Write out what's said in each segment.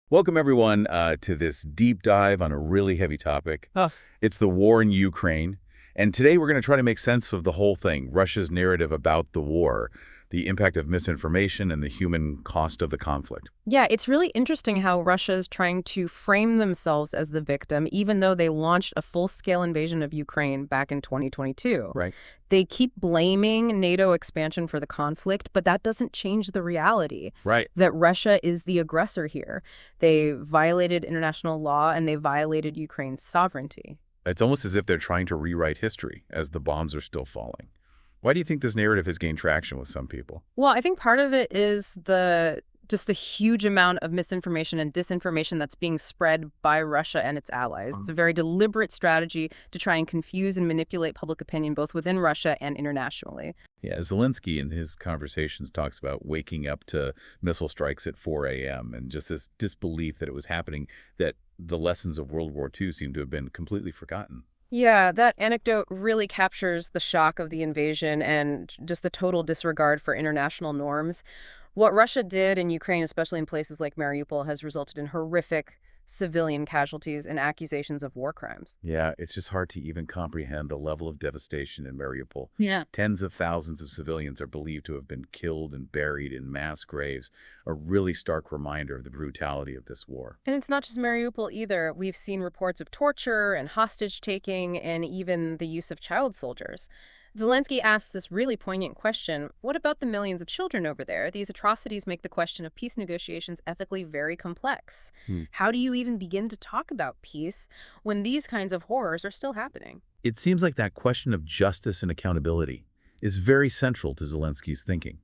Welcome, everyone, to this deep dive on a really heavy topic. Huh. It's the war in Ukraine. And today we're going to try to make sense of the whole thing, Russia's narrative about the war, the impact of misinformation, and the human cost of the conflict. Yeah, it's really interesting how Russia is trying to frame themselves as the victim, even though they launched a full-scale invasion of Ukraine back in 2022. Right. They keep blaming NATO expansion for the conflict, but that doesn't change the reality Right. that Russia is the aggressor here. They violated international law and they violated Ukraine's sovereignty. It's almost as if they're trying to rewrite history as the bombs are still falling. Why do you think this narrative has gained traction with some people? Well, I think part of it is just the huge amount of misinformation and disinformation that's being spread by Russia and its allies. It's a very deliberate strategy to try and confuse and manipulate public opinion both within Russia and internationally. Yeah, Zelensky in his conversations talks about waking up to missile strikes at 4 a.m. and just this disbelief that it was happening, that the lessons of World War II seem to have been completely forgotten. Yeah, that anecdote really captures the shock of the invasion and just the total disregard for international norms. What Russia did in Ukraine, especially in places like Mariupol, has resulted in horrific civilian casualties and accusations of war crimes. Yeah, it's just hard to even comprehend the level of devastation in Mariupol. Yeah. Tens of thousands of civilians are believed to have been killed and buried in mass graves, a really stark reminder of the brutality of this war. And it's not just Mariupol either. We've seen reports of torture and hostage-taking and even the use of child soldiers. Zelensky asked this really poignant question: what about the millions of children over there? These atrocities make the question of peace negotiations ethically very complex. How do you even begin to talk about peace when these kinds of horrors are still happening? It seems like that question of justice and accountability is very central to Zelensky's thinking.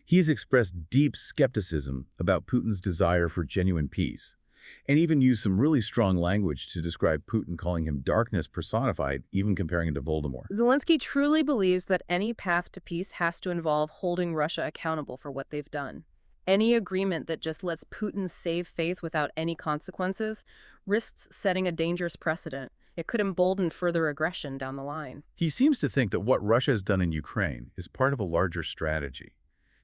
He's expressed deep skepticism about Putin's desire for genuine peace, and even used some really strong language to describe Putin, calling him darkness personified, even comparing him to Voldemort. Zelensky truly believes that any path to peace has to involve holding Russia accountable for what they've done. Any agreement that just lets Putin save face without any consequences risks setting a dangerous precedent. It could embolden further aggression down the line. He seems to think that what Russia has done in Ukraine is part of a larger strategy.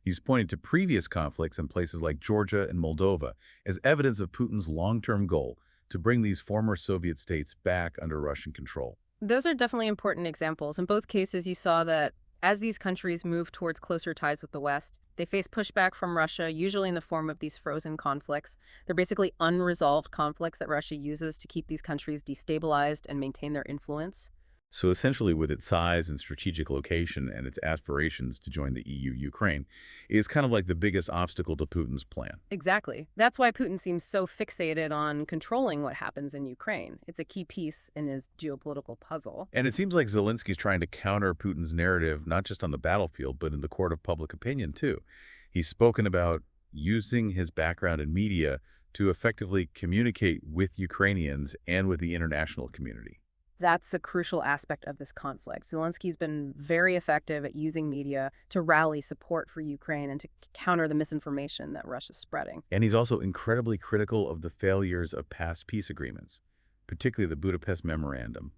He's pointed to previous conflicts in places like Georgia and Moldova as evidence of Putin's long-term goal to bring these former Soviet states back under Russian control. Those are definitely important examples. In both cases, you saw that as these countries move towards closer ties with the West, they face pushback from Russia, usually in the form of these frozen conflicts. They're basically unresolved conflicts that Russia uses to keep these countries destabilized and maintain their influence. So essentially, with its size and strategic location and its aspirations to join the EU, Ukraine is kind of like the biggest obstacle to Putin's plan. Exactly. That's why Putin seems so fixated on controlling what happens in Ukraine. It's a key piece in his geopolitical puzzle. And it seems like Zelensky's trying to counter Putin's narrative, not just on the battlefield, but in the court of public opinion, too. He's spoken about using his background in media to effectively communicate with Ukrainians and with the international community. That's a crucial aspect of this conflict. Zelensky's been very effective at using media to rally support for Ukraine and to counter the misinformation that Russia's spreading. And he's also incredibly critical of the failures of past peace agreements, particularly the Budapest Memorandum.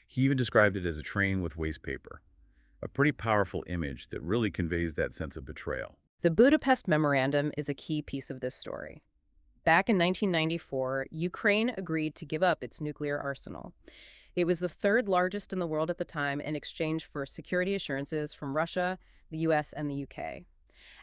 He even described it as a train with waste paper, a pretty powerful image that really conveys that sense of betrayal. The Budapest Memorandum is a key piece of this story. Back in 1994, Ukraine agreed to give up its nuclear arsenal. It was the third largest in the world at the time in exchange for security assurances from Russia, the US, and the UK.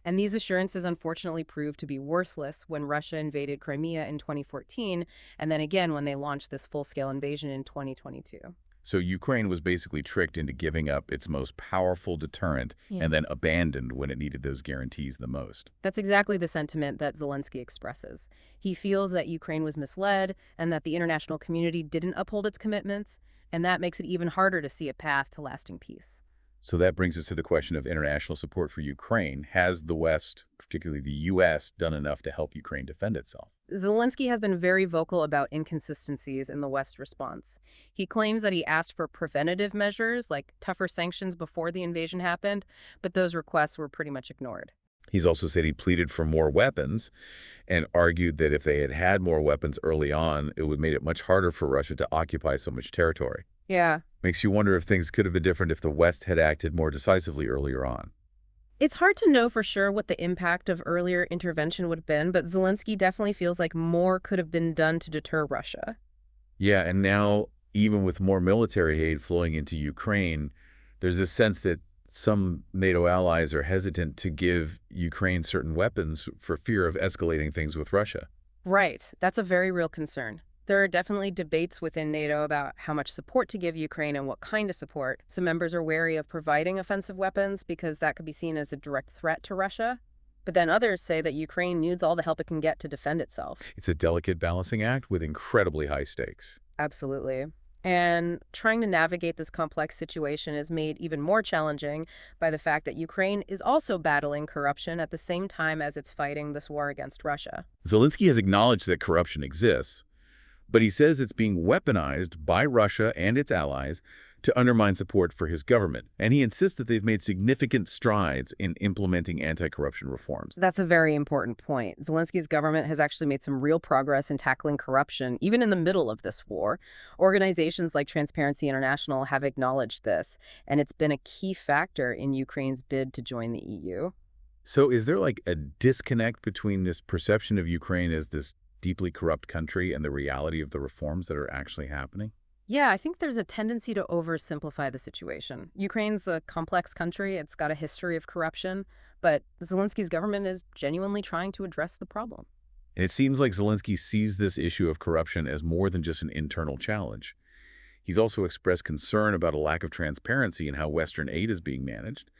And these assurances unfortunately proved to be worthless when Russia invaded Crimea in 2014, and then again when they launched this full-scale invasion in 2022. So Ukraine was basically tricked into giving up its most powerful deterrent and then abandoned when it needed those guarantees the most. That's exactly the sentiment that Zelensky expresses. He feels that Ukraine was misled and that the international community didn't uphold its commitments, and that makes it even harder to see a path to lasting peace. So that brings us to the question of international support for Ukraine. Has the West, particularly the U.S., done enough to help Ukraine defend itself? Zelensky has been very vocal about inconsistencies in the West's response. He claims that he asked for preventative measures, like tougher sanctions before the invasion happened, but those requests were pretty much ignored. He's also said he pleaded for more weapons and argued that if they had had more weapons early on, it would have made it much harder for Russia to occupy so much territory. Yeah. Makes you wonder if things could have been different if the West had acted more decisively earlier on. It's hard to know for sure what the impact of earlier intervention would have been, but Zelensky definitely feels like more could have been done to deter Russia. Yeah, and now, even with more military aid flowing into Ukraine, there's this sense that some NATO allies are hesitant to give Ukraine certain weapons for fear of escalating things with Russia. Right. That's a very real concern. There are definitely debates within NATO about how much support to give Ukraine and what kind of support. Some members are wary of providing offensive weapons because that could be seen as a direct threat to Russia. But then others say that Ukraine needs all the help it can get to defend itself. It's a delicate balancing act with incredibly high stakes. Absolutely. And trying to navigate this complex situation is made even more challenging by the fact that Ukraine is also battling corruption at the same time as it's fighting this war against Russia. Zelensky has acknowledged that corruption exists, but he says it's being weaponized by Russia and its allies to undermine support for his government, and he insists that they've made significant strides in implementing anti-corruption reforms. That's a very important point. Zelensky's government has actually made some real progress in tackling corruption, even in the middle of this war. Organizations like Transparency International have acknowledged this, and it's been a key factor in Ukraine's bid to join the EU. So is there like a disconnect between this perception of Ukraine as this deeply corrupt country and the reality of the reforms that are actually happening? Yeah, I think there's a tendency to oversimplify the situation. Ukraine's a complex country. It's got a history of corruption, but Zelensky's government is genuinely trying to address the problem. And it seems like Zelensky sees this issue of corruption as more than just an internal challenge. He's also expressed concern about a lack of transparency in how Western aid is being managed.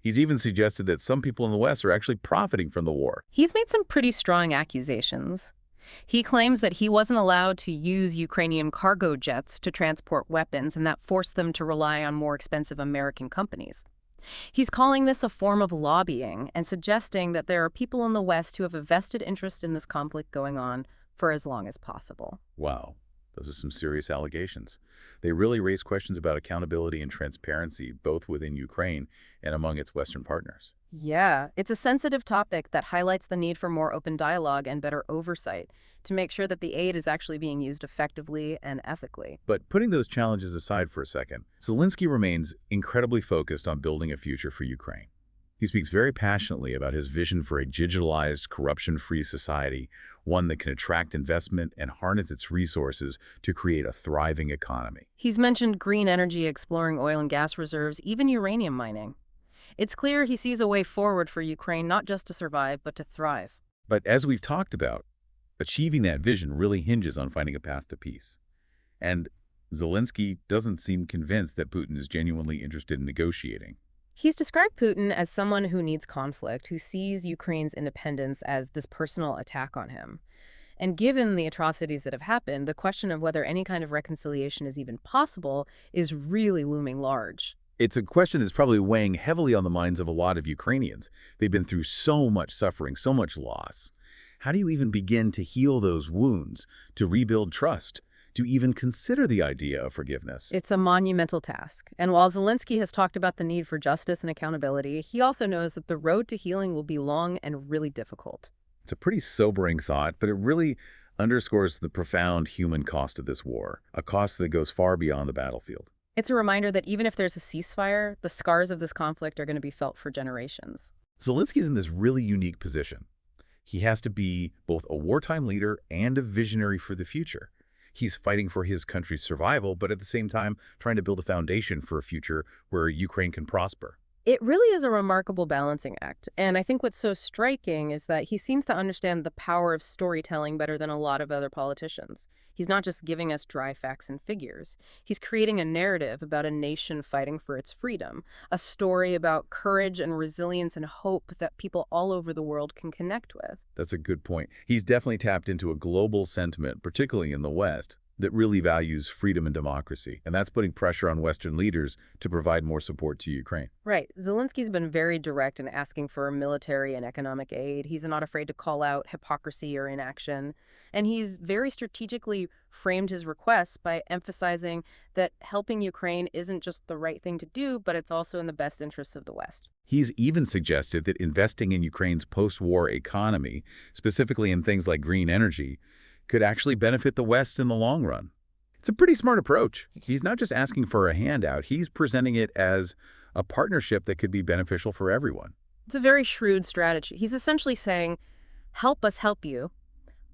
He's even suggested that some people in the West are actually profiting from the war. He's made some pretty strong accusations. He claims that he wasn't allowed to use Ukrainian cargo jets to transport weapons, and that forced them to rely on more expensive American companies. He's calling this a form of lobbying and suggesting that there are people in the West who have a vested interest in this conflict going on for as long as possible. Wow, those are some serious allegations. They really raise questions about accountability and transparency, both within Ukraine and among its Western partners. Yeah, it's a sensitive topic that highlights the need for more open dialogue and better oversight to make sure that the aid is actually being used effectively and ethically. But putting those challenges aside for a second, Zelensky remains incredibly focused on building a future for Ukraine. He speaks very passionately about his vision for a digitalized, corruption-free society, one that can attract investment and harness its resources to create a thriving economy. He's mentioned green energy, exploring oil and gas reserves, even uranium mining. It's clear he sees a way forward for Ukraine not just to survive, but to thrive. But as we've talked about, achieving that vision really hinges on finding a path to peace. And Zelensky doesn't seem convinced that Putin is genuinely interested in negotiating. He's described Putin as someone who needs conflict, who sees Ukraine's independence as this personal attack on him. And given the atrocities that have happened, the question of whether any kind of reconciliation is even possible is really looming large. It's a question that's probably weighing heavily on the minds of a lot of Ukrainians. They've been through so much suffering, so much loss. How do you even begin to heal those wounds, to rebuild trust, to even consider the idea of forgiveness? It's a monumental task. And while Zelensky has talked about the need for justice and accountability, he also knows that the road to healing will be long and really difficult. It's a pretty sobering thought, but it really underscores the profound human cost of this war, a cost that goes far beyond the battlefield. It's a reminder that even if there's a ceasefire, the scars of this conflict are going to be felt for generations. Zelensky's in this really unique position. He has to be both a wartime leader and a visionary for the future. He's fighting for his country's survival, but at the same time trying to build a foundation for a future where Ukraine can prosper. It really is a remarkable balancing act, and I think what's so striking is that he seems to understand the power of storytelling better than a lot of other politicians. He's not just giving us dry facts and figures. He's creating a narrative about a nation fighting for its freedom, a story about courage and resilience and hope that people all over the world can connect with. That's a good point. He's definitely tapped into a global sentiment, particularly in the West, that really values freedom and democracy. And that's putting pressure on Western leaders to provide more support to Ukraine. Right. Zelensky's been very direct in asking for military and economic aid. He's not afraid to call out hypocrisy or inaction. And he's very strategically framed his requests by emphasizing that helping Ukraine isn't just the right thing to do, but it's also in the best interests of the West. He's even suggested that investing in Ukraine's post-war economy, specifically in things like green energy, could actually benefit the West in the long run. It's a pretty smart approach. He's not just asking for a handout, he's presenting it as a partnership that could be beneficial for everyone. It's a very shrewd strategy. He's essentially saying, help us help you.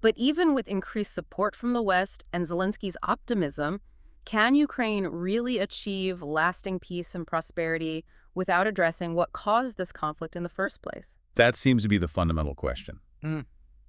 But even with increased support from the West and Zelensky's optimism, can Ukraine really achieve lasting peace and prosperity without addressing what caused this conflict in the first place? That seems to be the fundamental question.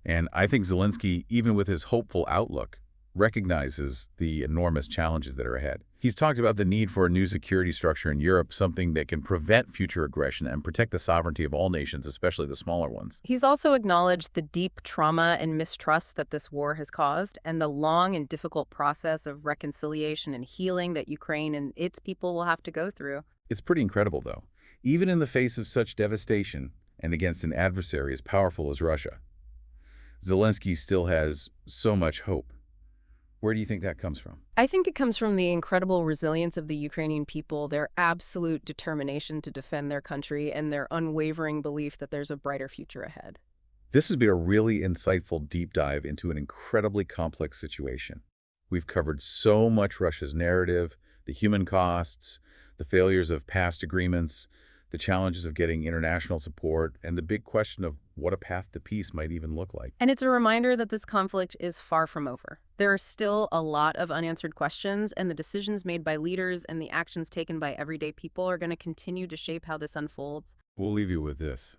And I think Zelensky, even with his hopeful outlook, recognizes the enormous challenges that are ahead. He's talked about the need for a new security structure in Europe, something that can prevent future aggression and protect the sovereignty of all nations, especially the smaller ones. He's also acknowledged the deep trauma and mistrust that this war has caused and the long and difficult process of reconciliation and healing that Ukraine and its people will have to go through. It's pretty incredible, though. Even in the face of such devastation and against an adversary as powerful as Russia, Zelensky still has so much hope. Where do you think that comes from? I think it comes from the incredible resilience of the Ukrainian people, their absolute determination to defend their country, and their unwavering belief that there's a brighter future ahead. This has been a really insightful deep dive into an incredibly complex situation. We've covered so much Russia's narrative, the human costs, the failures of past agreements, the challenges of getting international support, and the big question of what a path to peace might even look like. And it's a reminder that this conflict is far from over. There are still a lot of unanswered questions, and the decisions made by leaders and the actions taken by everyday people are going to continue to shape how this unfolds. We'll leave you with this.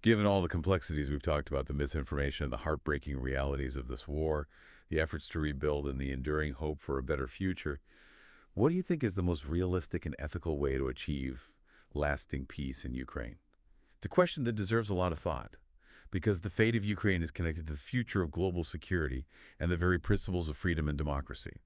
Given all the complexities we've talked about, the misinformation and the heartbreaking realities of this war, the efforts to rebuild and the enduring hope for a better future, what do you think is the most realistic and ethical way to achieve lasting peace in Ukraine? It's a question that deserves a lot of thought, because the fate of Ukraine is connected to the future of global security and the very principles of freedom and democracy.